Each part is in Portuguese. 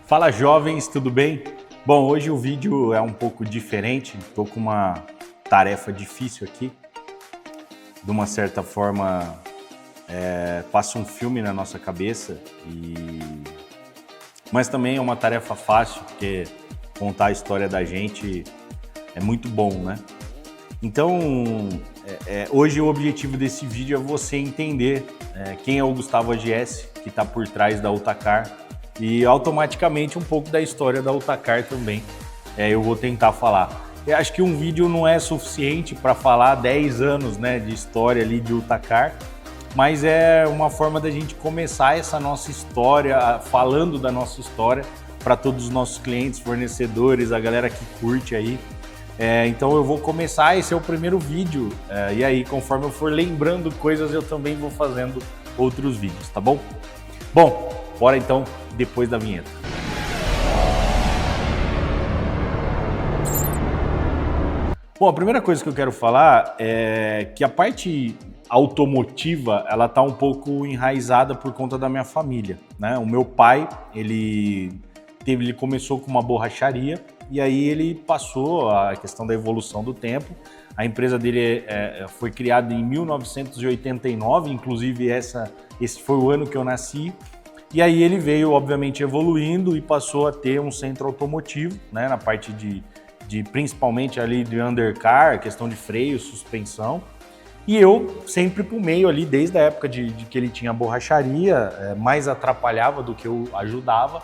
Fala jovens, tudo bem? Bom, hoje o vídeo é um pouco diferente, estou com uma tarefa difícil aqui. De uma certa forma, passa um filme na nossa cabeça, mas também é uma tarefa fácil, porque contar a história da gente é muito bom, né? Então, hoje o objetivo desse vídeo é você entender quem é o Gustavo AGS, que está por trás da Utacar, e automaticamente um pouco da história da Utacar também. Eu vou tentar falar. Eu acho que um vídeo não é suficiente para falar 10 anos, né, de história ali de Utacar, mas é uma forma da gente começar essa nossa história, falando da nossa história para todos os nossos clientes, fornecedores, a galera que curte aí. Então eu vou começar, esse é o primeiro vídeo, e aí conforme eu for lembrando coisas eu também vou fazendo outros vídeos, tá bom? Bom, bora então depois da vinheta. Bom, a primeira coisa que eu quero falar é que a parte automotiva, ela tá um pouco enraizada por conta da minha família, né? O meu pai, ele começou com uma borracharia e aí ele passou a questão da evolução do tempo. A empresa dele foi criada em 1989, inclusive esse foi o ano que eu nasci. E aí ele veio, obviamente, evoluindo e passou a ter um centro automotivo, né, na parte de principalmente ali de undercar, questão de freio, suspensão. E eu sempre pro meio ali, desde a época de que ele tinha borracharia, mais atrapalhava do que eu ajudava.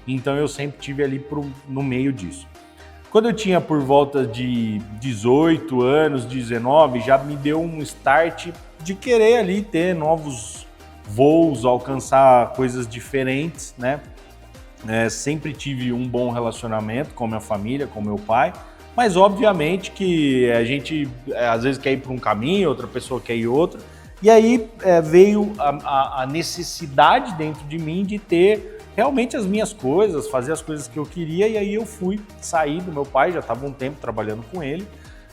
Então eu sempre tive ali no meio disso. Quando eu tinha por volta de 18 anos, 19, já me deu um start de querer ali ter novos voos, alcançar coisas diferentes, né? Sempre tive um bom relacionamento com a minha família, com meu pai, mas obviamente que a gente às vezes quer ir para um caminho, outra pessoa quer ir outro, e aí veio a necessidade dentro de mim de ter realmente as minhas coisas, fazer as coisas que eu queria, e aí eu fui sair do meu pai, já estava um tempo trabalhando com ele,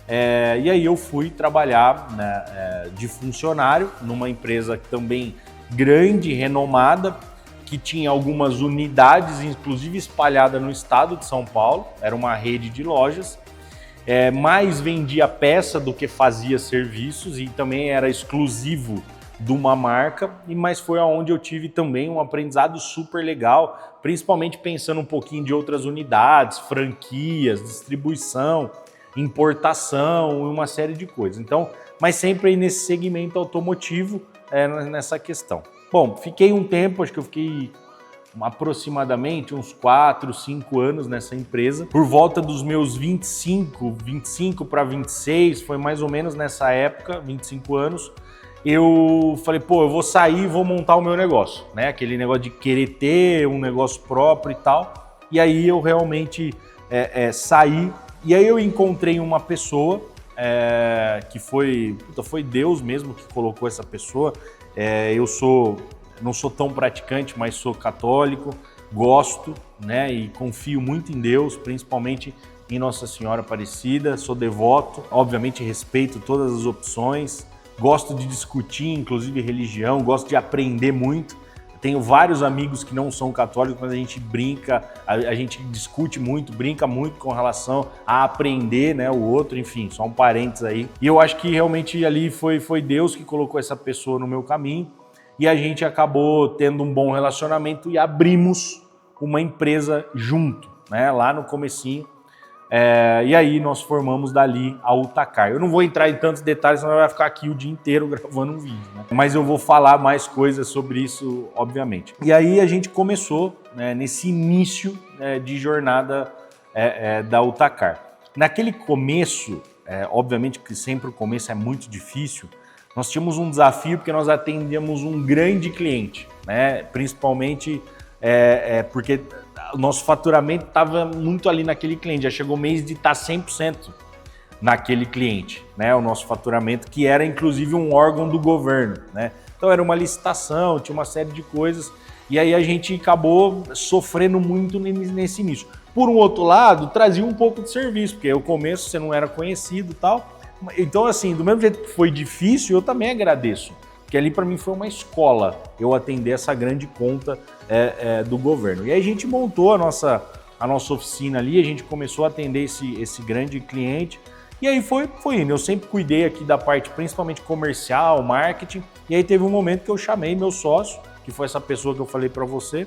e aí eu fui trabalhar, né, de funcionário numa empresa também grande, renomada, que tinha algumas unidades, inclusive espalhadas no estado de São Paulo, era uma rede de lojas, mais vendia peça do que fazia serviços e também era exclusivo de uma marca, mas foi onde eu tive também um aprendizado super legal, principalmente pensando um pouquinho de outras unidades, franquias, distribuição, importação e uma série de coisas. Então, mas sempre aí nesse segmento automotivo, nessa questão. Bom, fiquei um tempo, acho que eu fiquei aproximadamente uns 4, 5 anos nessa empresa. Por volta dos meus 25 para 26, foi mais ou menos nessa época, 25 anos, eu falei, pô, eu vou sair e vou montar o meu negócio, né? Aquele negócio de querer ter um negócio próprio e tal. E aí eu realmente saí, e aí eu encontrei uma pessoa que foi Deus mesmo que colocou essa pessoa. Eu não sou tão praticante, mas sou católico, gosto, né, e confio muito em Deus, principalmente em Nossa Senhora Aparecida, sou devoto, obviamente respeito todas as opções, gosto de discutir, inclusive religião, gosto de aprender muito. Tenho vários amigos que não são católicos, mas a gente brinca, a gente discute muito, brinca muito com relação a aprender, né, o outro, enfim, só um parênteses aí. E eu acho que realmente ali foi Deus que colocou essa pessoa no meu caminho e a gente acabou tendo um bom relacionamento e abrimos uma empresa junto, né, lá no comecinho. E aí nós formamos dali a Utacar. Eu não vou entrar em tantos detalhes, senão vai ficar aqui o dia inteiro gravando um vídeo, né? Mas eu vou falar mais coisas sobre isso, obviamente. E aí a gente começou, né, nesse início de jornada da Utacar. Naquele começo, obviamente que sempre o começo é muito difícil, nós tínhamos um desafio porque nós atendíamos um grande cliente, né? Principalmente porque o nosso faturamento estava muito ali naquele cliente, já chegou o mês de estar 100% naquele cliente, né? O nosso faturamento, que era inclusive um órgão do governo, né? Então era uma licitação, tinha uma série de coisas, e aí a gente acabou sofrendo muito nesse início. Por um outro lado, trazia um pouco de serviço, porque no começo você não era conhecido e tal. Então, assim, do mesmo jeito que foi difícil, eu também agradeço, que ali para mim foi uma escola, eu atender essa grande conta do governo. E aí a gente montou a nossa oficina ali, a gente começou a atender esse grande cliente, e aí foi indo. Eu sempre cuidei aqui da parte principalmente comercial, marketing, e aí teve um momento que eu chamei meu sócio, que foi essa pessoa que eu falei para você.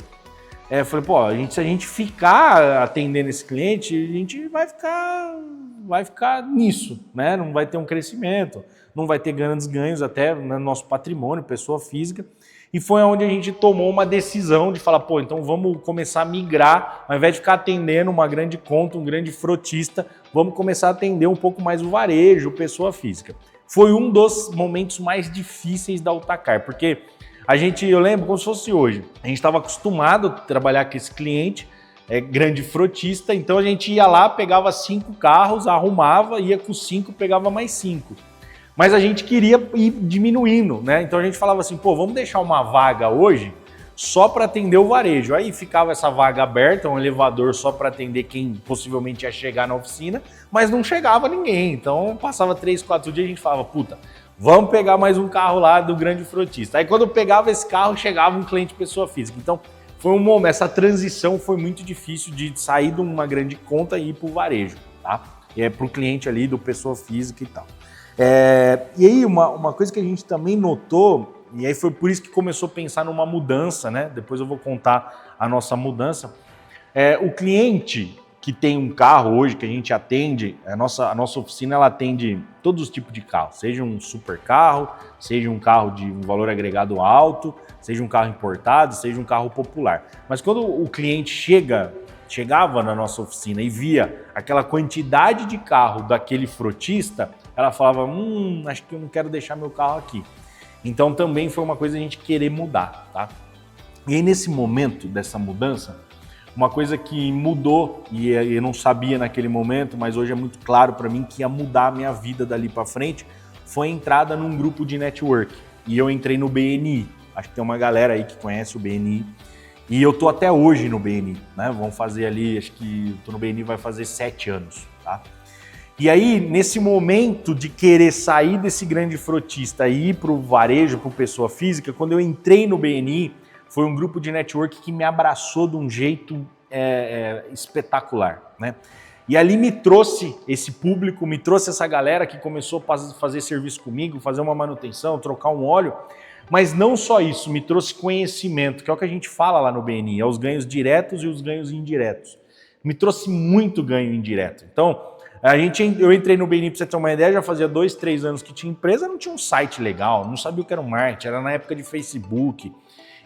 Falei, pô, se a gente ficar atendendo esse cliente, a gente vai ficar nisso, né? Não vai ter um crescimento, não vai ter grandes ganhos até no nosso patrimônio, pessoa física. E foi onde a gente tomou uma decisão de falar, pô, então vamos começar a migrar, ao invés de ficar atendendo uma grande conta, um grande frotista, vamos começar a atender um pouco mais o varejo, pessoa física. Foi um dos momentos mais difíceis da Utacar, porque eu lembro como se fosse hoje, a gente estava acostumado a trabalhar com esse cliente, grande frotista, então a gente ia lá, pegava 5 carros, arrumava, ia com 5, pegava mais 5. Mas a gente queria ir diminuindo, né? Então a gente falava assim, pô, vamos deixar uma vaga hoje só para atender o varejo. Aí ficava essa vaga aberta, um elevador só para atender quem possivelmente ia chegar na oficina, mas não chegava ninguém. Então passava 3, 4 dias e a gente falava, puta, vamos pegar mais um carro lá do grande frotista. Aí quando eu pegava esse carro, chegava um cliente pessoa física. Então foi um momento, essa transição foi muito difícil de sair de uma grande conta e ir para o varejo, tá? E para o cliente ali do pessoa física e tal. E aí uma coisa que a gente também notou, e aí foi por isso que começou a pensar numa mudança, né? Depois eu vou contar a nossa mudança. O cliente que tem um carro hoje que a gente atende, a nossa oficina ela atende todos os tipos de carro, seja um super carro, seja um carro de um valor agregado alto, seja um carro importado, seja um carro popular. Mas quando o cliente chegava na nossa oficina e via aquela quantidade de carro daquele frotista, ela falava, acho que eu não quero deixar meu carro aqui. Então também foi uma coisa a gente querer mudar, tá? E aí nesse momento dessa mudança, uma coisa que mudou, e eu não sabia naquele momento, mas hoje é muito claro para mim que ia mudar a minha vida dali para frente, foi a entrada num grupo de network. E eu entrei no BNI. Acho que tem uma galera aí que conhece o BNI. E eu tô até hoje no BNI, né? Vamos fazer ali, acho que eu tô no BNI vai fazer 7 anos, tá? E aí, nesse momento de querer sair desse grande frotista e ir para o varejo, para pessoa física, quando eu entrei no BNI, foi um grupo de network que me abraçou de um jeito espetacular, né? E ali me trouxe esse público, me trouxe essa galera que começou a fazer serviço comigo, fazer uma manutenção, trocar um óleo, mas não só isso, me trouxe conhecimento, que é o que a gente fala lá no BNI, os ganhos diretos e os ganhos indiretos. Me trouxe muito ganho indireto. Então, eu entrei no BNI, para você ter uma ideia, já fazia 2, 3 anos que tinha empresa, não tinha um site legal, não sabia o que era um marketing, era na época de Facebook.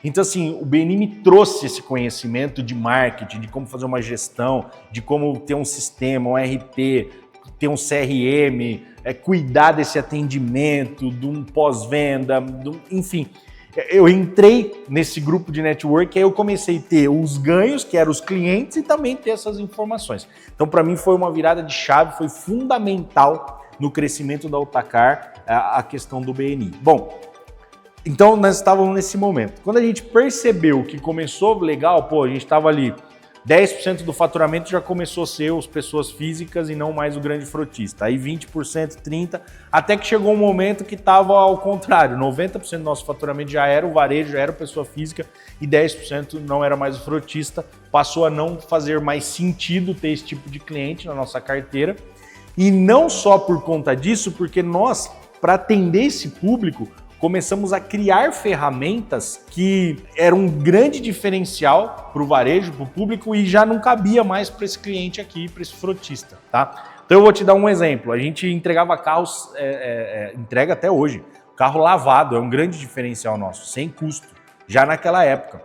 Então, assim, o BNI me trouxe esse conhecimento de marketing, de como fazer uma gestão, de como ter um sistema, um RP, ter um CRM, cuidar desse atendimento, de um pós-venda, enfim. Eu entrei nesse grupo de network e aí eu comecei a ter os ganhos, que eram os clientes, e também ter essas informações. Então, para mim, foi uma virada de chave, foi fundamental no crescimento da Utacar a questão do BNI. Bom, então nós estávamos nesse momento. Quando a gente percebeu que começou legal, a gente estava ali, 10% do faturamento já começou a ser as pessoas físicas e não mais o grande frotista. Aí 20%, 30%, até que chegou um momento que estava ao contrário. 90% do nosso faturamento já era o varejo, já era a pessoa física e 10% não era mais o frotista. Passou a não fazer mais sentido ter esse tipo de cliente na nossa carteira. E não só por conta disso, porque nós, para atender esse público, começamos a criar ferramentas que eram um grande diferencial para o varejo, para o público, e já não cabia mais para esse cliente aqui, para esse frotista, tá? Então eu vou te dar um exemplo. A gente entregava carros, entrega até hoje, carro lavado, é um grande diferencial nosso, sem custo, já naquela época.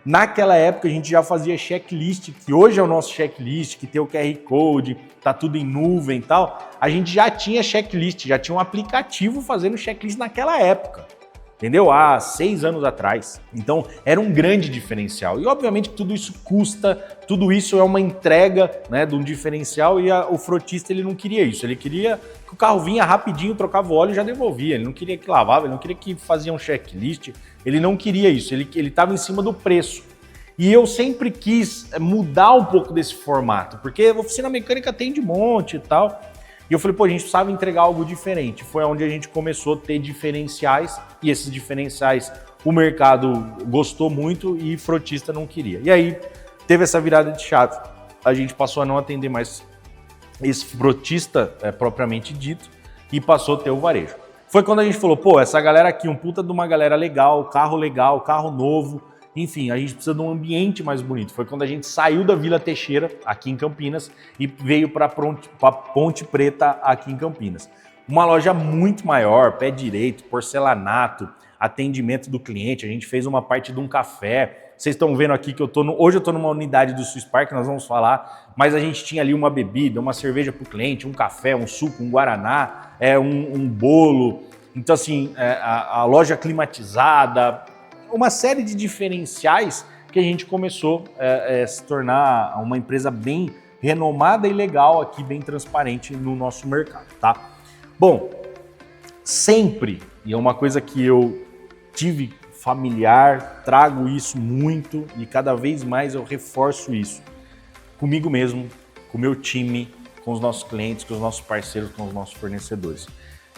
Naquela época a gente já fazia checklist, que hoje é o nosso checklist, que tem o QR Code, tá tudo em nuvem e tal. A gente já tinha checklist, já tinha um aplicativo fazendo checklist naquela época, entendeu? Há 6 anos atrás. Então era um grande diferencial. E obviamente tudo isso custa, tudo isso é uma entrega, né, de um diferencial, e o frotista ele não queria isso. Ele queria que o carro vinha rapidinho, trocava o óleo e já devolvia. Ele não queria que lavava, ele não queria que fazia um checklist. Ele não queria isso, ele estava em cima do preço. E eu sempre quis mudar um pouco desse formato, porque a oficina mecânica tem de monte e tal. E eu falei, pô, a gente precisava entregar algo diferente. Foi onde a gente começou a ter diferenciais, e esses diferenciais o mercado gostou muito e frotista não queria. E aí teve essa virada de chave. A gente passou a não atender mais esse frotista propriamente dito e passou a ter o varejo. Foi quando a gente falou, pô, essa galera aqui, um puta de uma galera legal, carro novo, enfim, a gente precisa de um ambiente mais bonito. Foi quando a gente saiu da Vila Teixeira, aqui em Campinas, e veio para Ponte Preta, aqui em Campinas. Uma loja muito maior, pé direito, porcelanato, atendimento do cliente, a gente fez uma parte de um café. Vocês estão vendo aqui que hoje eu estou numa unidade do Swiss Park, nós vamos falar, mas a gente tinha ali uma bebida, uma cerveja para o cliente, um café, um suco, um guaraná, um bolo. Então assim, a loja climatizada, uma série de diferenciais que a gente começou a se tornar uma empresa bem renomada e legal aqui, bem transparente no nosso mercado, tá? Bom, sempre, e é uma coisa que eu tive familiar, trago isso muito e cada vez mais eu reforço isso comigo mesmo, com o meu time, com os nossos clientes, com os nossos parceiros, com os nossos fornecedores,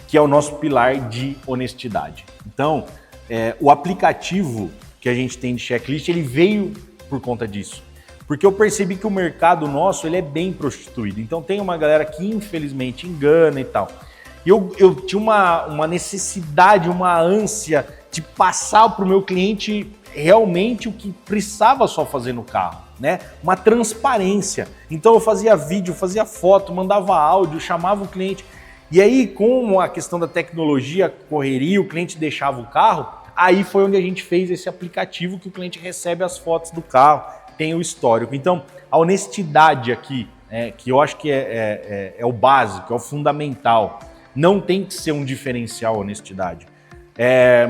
que é o nosso pilar de honestidade. Então, o aplicativo que a gente tem de checklist, ele veio por conta disso. Porque eu percebi que o mercado nosso ele é bem prostituído. Então tem uma galera que infelizmente engana e tal. E eu tinha uma necessidade, uma ânsia de passar para o meu cliente realmente o que precisava só fazer no carro, né? Uma transparência. Então eu fazia vídeo, fazia foto, mandava áudio, chamava o cliente. E aí, com a questão da tecnologia, correria, o cliente deixava o carro, aí foi onde a gente fez esse aplicativo que o cliente recebe as fotos do carro, tem o histórico. Então, a honestidade aqui, que eu acho que é o básico, é o fundamental. Não tem que ser um diferencial a honestidade,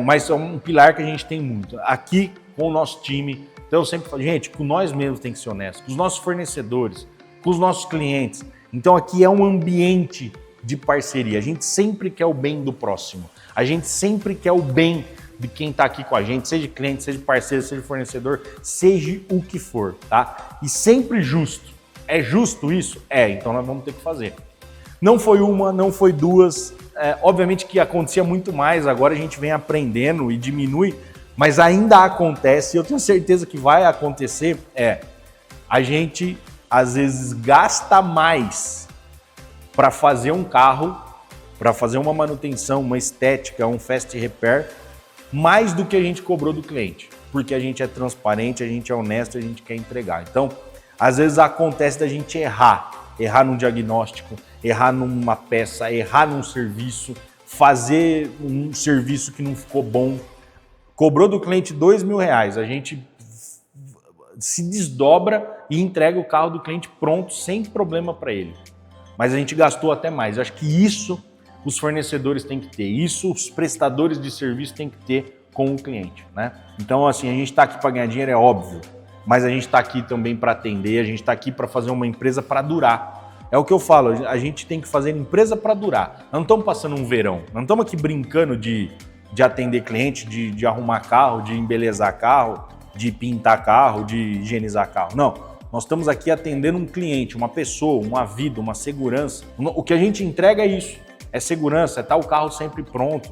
mas é um pilar que a gente tem muito. Aqui, com o nosso time, então eu sempre falo, gente, com nós mesmos tem que ser honesto, com os nossos fornecedores, com os nossos clientes. Então aqui é um ambiente de parceria. A gente sempre quer o bem do próximo. A gente sempre quer o bem de quem está aqui com a gente, seja cliente, seja parceiro, seja fornecedor, seja o que for, tá? E sempre justo. É justo isso? Então nós vamos ter que fazer. Não foi uma, não foi duas. Obviamente que acontecia muito mais, agora a gente vem aprendendo e diminui, mas ainda acontece, e eu tenho certeza que vai acontecer, a gente às vezes gasta mais para fazer um carro, para fazer uma manutenção, uma estética, um fast repair, mais do que a gente cobrou do cliente, porque a gente é transparente, a gente é honesto, a gente quer entregar. Então, às vezes acontece da gente errar num diagnóstico, errar numa peça, errar num serviço, fazer um serviço que não ficou bom, cobrou do cliente R$2.000, a gente se desdobra e entrega o carro do cliente pronto, sem problema para ele. Mas a gente gastou até mais. Eu acho que isso os fornecedores têm que ter, isso os prestadores de serviço têm que ter com o cliente, né? Então, assim, a gente está aqui para ganhar dinheiro, é óbvio, mas a gente está aqui também para atender, a gente está aqui para fazer uma empresa para durar. É o que eu falo, a gente tem que fazer empresa para durar. Nós não estamos passando um verão, nós não estamos aqui brincando de atender cliente, de arrumar carro, de embelezar carro, de pintar carro, de higienizar carro. Não, nós estamos aqui atendendo um cliente, uma pessoa, uma vida, uma segurança. O que a gente entrega é isso, é segurança, é estar o carro sempre pronto,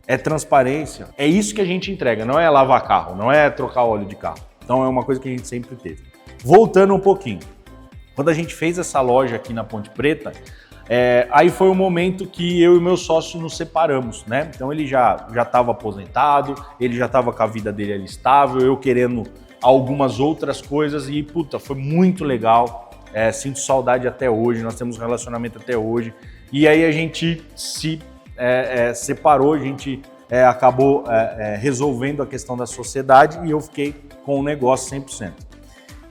é transparência. É isso que a gente entrega, não é lavar carro, não é trocar óleo de carro. Então é uma coisa que a gente sempre teve. Voltando um pouquinho, quando a gente fez essa loja aqui na Ponte Preta, aí foi o momento que eu e meu sócio nos separamos, né? Então ele já estava aposentado, ele já estava com a vida dele ali estável, eu querendo algumas outras coisas e, puta, foi muito legal. Sinto saudade até hoje, nós temos um relacionamento até hoje. E aí a gente se separou, a gente acabou resolvendo a questão da sociedade e eu fiquei com o negócio 100%.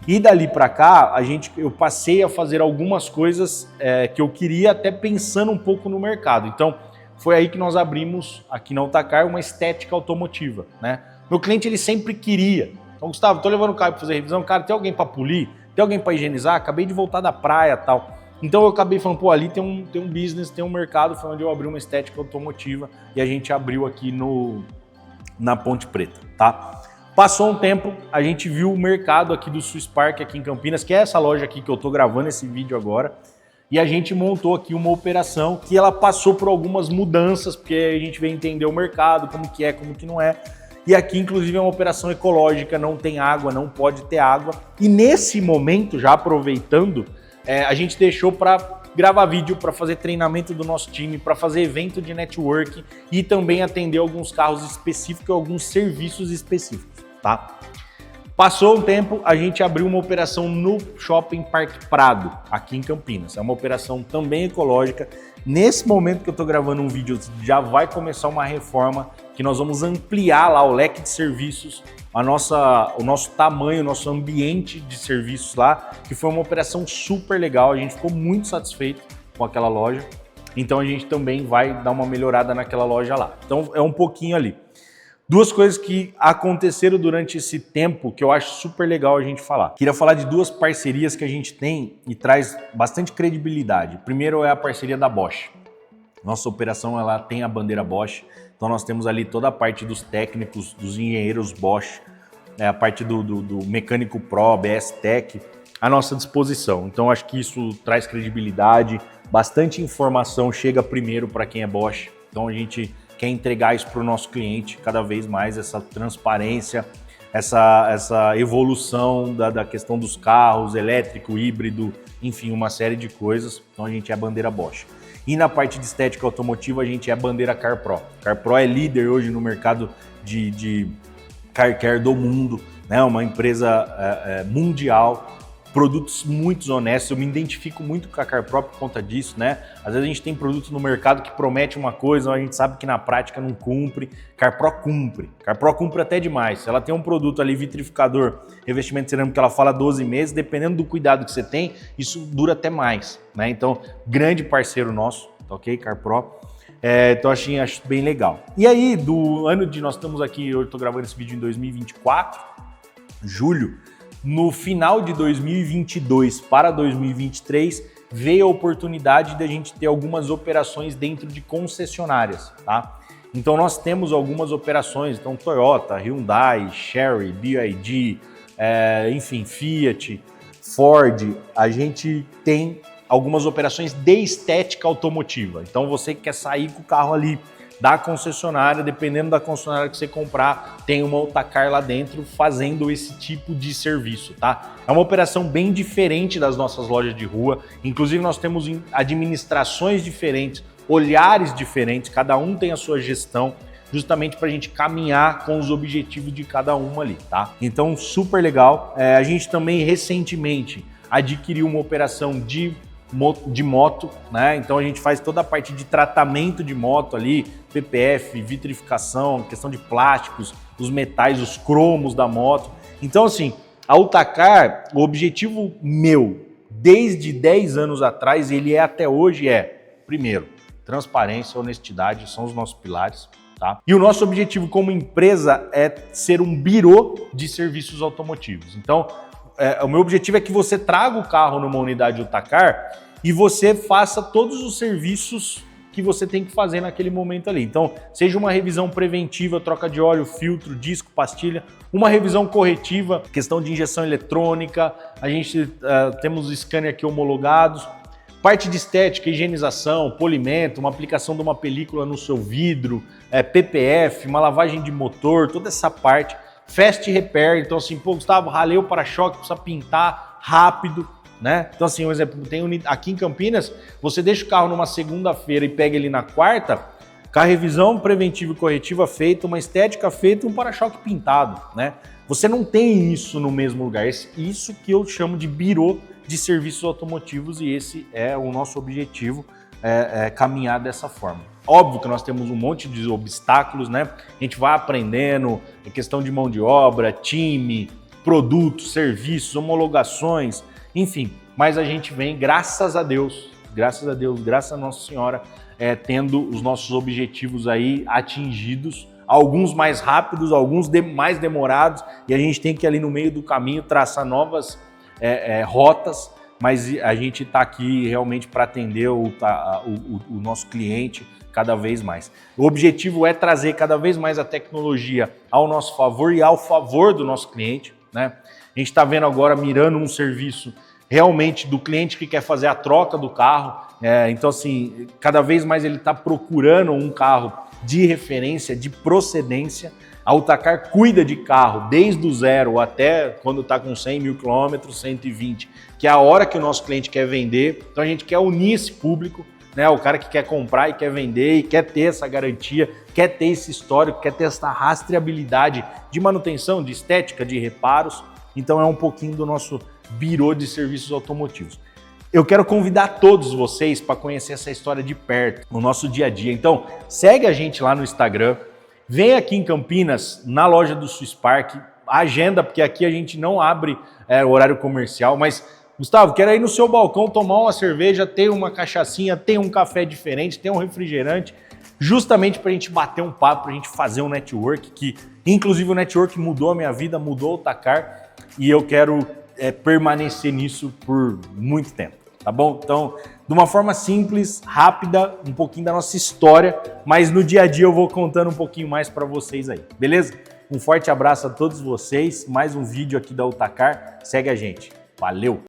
E dali para cá, eu passei a fazer algumas coisas que eu queria, até pensando um pouco no mercado. Então, foi aí que nós abrimos, aqui na Utacar, uma estética automotiva, né? Meu cliente, ele sempre queria. Então, Gustavo, tô levando o carro para fazer revisão, cara, tem alguém para polir? Tem alguém para higienizar? Acabei de voltar da praia e tal. Então, eu acabei falando, pô, ali tem um business, tem um mercado, foi onde eu abri uma estética automotiva e a gente abriu aqui na Ponte Preta, tá? Passou um tempo, a gente viu o mercado aqui do Swiss Park, aqui em Campinas, que é essa loja aqui que eu tô gravando esse vídeo agora. E a gente montou aqui uma operação que ela passou por algumas mudanças, porque a gente veio entender o mercado, como que é, como que não é. E aqui, inclusive, é uma operação ecológica, não tem água, não pode ter água. E nesse momento, já aproveitando, a gente deixou para gravar vídeo, para fazer treinamento do nosso time, para fazer evento de network e também atender alguns carros específicos, alguns serviços específicos, tá? Passou um tempo, a gente abriu uma operação no Shopping Parque Prado, aqui em Campinas. É uma operação também ecológica. Nesse momento que eu estou gravando um vídeo, já vai começar uma reforma que nós vamos ampliar lá o leque de serviços, o nosso tamanho, o nosso ambiente de serviços lá, que foi uma operação super legal. A gente ficou muito satisfeito com aquela loja. Então a gente também vai dar uma melhorada naquela loja lá. Então é um pouquinho ali. Duas coisas que aconteceram durante esse tempo que eu acho super legal a gente falar. Queria falar de duas parcerias que a gente tem e traz bastante credibilidade. Primeiro é a parceria da Bosch. Nossa operação ela tem a bandeira Bosch, então nós temos ali toda a parte dos técnicos, dos engenheiros Bosch, a parte do mecânico Pro, BS Tech, à nossa disposição. Então acho que isso traz credibilidade, bastante informação chega primeiro para quem é Bosch. Então a gente quer entregar isso para o nosso cliente cada vez mais, essa transparência, essa evolução da questão dos carros, elétrico, híbrido, enfim, uma série de coisas. Então a gente é a bandeira Bosch. E na parte de estética automotiva a gente é a bandeira CarPro. CarPro é líder hoje no mercado de car care do mundo, né? Uma empresa mundial, produtos muito honestos. Eu me identifico muito com a CarPro por conta disso, né? Às vezes a gente tem produtos no mercado que promete uma coisa, mas a gente sabe que na prática não cumpre. CarPro cumpre. CarPro cumpre até demais. Se ela tem um produto ali, vitrificador, revestimento cerâmico, que ela fala 12 meses, dependendo do cuidado que você tem, isso dura até mais, né? Então, grande parceiro nosso, tá ok? CarPro. Então acho bem legal. E aí, do ano de nós estamos aqui, eu estou gravando esse vídeo em 2024, julho. No final de 2022 para 2023, veio a oportunidade de a gente ter algumas operações dentro de concessionárias, tá? Então nós temos algumas operações, então Toyota, Hyundai, Chery, BYD, enfim, Fiat, Ford, a gente tem algumas operações de estética automotiva. Então você que quer sair com o carro ali da concessionária, dependendo da concessionária que você comprar, tem uma Autacar lá dentro fazendo esse tipo de serviço, tá? É uma operação bem diferente das nossas lojas de rua, inclusive nós temos administrações diferentes, olhares diferentes, cada um tem a sua gestão, justamente para a gente caminhar com os objetivos de cada um ali, tá? Então, super legal. A gente também recentemente adquiriu uma operação de moto, né? Então a gente faz toda a parte de tratamento de moto ali, PPF, vitrificação, questão de plásticos, os metais, os cromos da moto. Então assim, a Autacar, o objetivo meu, desde 10 anos atrás, ele até hoje primeiro, transparência, honestidade, são os nossos pilares, tá? E o nosso objetivo como empresa é ser um birô de serviços automotivos. Então, o meu objetivo é que você traga o carro numa unidade Autacar e você faça todos os serviços que você tem que fazer naquele momento ali. Então, seja uma revisão preventiva, troca de óleo, filtro, disco, pastilha, uma revisão corretiva, questão de injeção eletrônica, a gente temos scanner aqui homologados, parte de estética, higienização, polimento, uma aplicação de uma película no seu vidro, PPF, uma lavagem de motor, toda essa parte. Fast repair, então assim, pô, Gustavo, ralei o para-choque, precisa pintar rápido, né? Então assim, um exemplo, aqui em Campinas, você deixa o carro numa segunda-feira e pega ele na quarta, com a revisão preventiva e corretiva feita, uma estética feita e um para-choque pintado, né? Você não tem isso no mesmo lugar, isso que eu chamo de birô de serviços automotivos e esse é o nosso objetivo, caminhar dessa forma. Óbvio que nós temos um monte de obstáculos, né? A gente vai aprendendo, questão de mão de obra, time, produtos, serviços, homologações, enfim. Mas a gente vem, graças a Deus, graças a Nossa Senhora, tendo os nossos objetivos aí atingidos, alguns mais rápidos, alguns mais demorados, e a gente tem que ali no meio do caminho traçar novas rotas, mas a gente está aqui realmente para atender o nosso cliente cada vez mais. O objetivo é trazer cada vez mais a tecnologia ao nosso favor e ao favor do nosso cliente, né? A gente está vendo agora, mirando um serviço realmente do cliente que quer fazer a troca do carro. Então, assim, cada vez mais ele está procurando um carro de referência, de procedência. A Utacar cuida de carro desde o zero até quando está com 100 mil quilômetros, 120, que é a hora que o nosso cliente quer vender. Então a gente quer unir esse público, né? O cara que quer comprar e quer vender e quer ter essa garantia, quer ter esse histórico, quer ter essa rastreabilidade de manutenção, de estética, de reparos. Então é um pouquinho do nosso birô de serviços automotivos. Eu quero convidar todos vocês para conhecer essa história de perto, no nosso dia a dia. Então segue a gente lá no Instagram. Vem aqui em Campinas, na loja do Swiss Park, agenda, porque aqui a gente não abre horário comercial, mas, Gustavo, quero ir no seu balcão tomar uma cerveja, ter uma cachaçinha, ter um café diferente, ter um refrigerante, justamente para a gente bater um papo, para a gente fazer um network, que inclusive o network mudou a minha vida, mudou o Utacar, e eu quero permanecer nisso por muito tempo. Tá bom? Então, de uma forma simples, rápida, um pouquinho da nossa história, mas no dia a dia eu vou contando um pouquinho mais para vocês aí, beleza? Um forte abraço a todos vocês, mais um vídeo aqui da Utacar, segue a gente, valeu!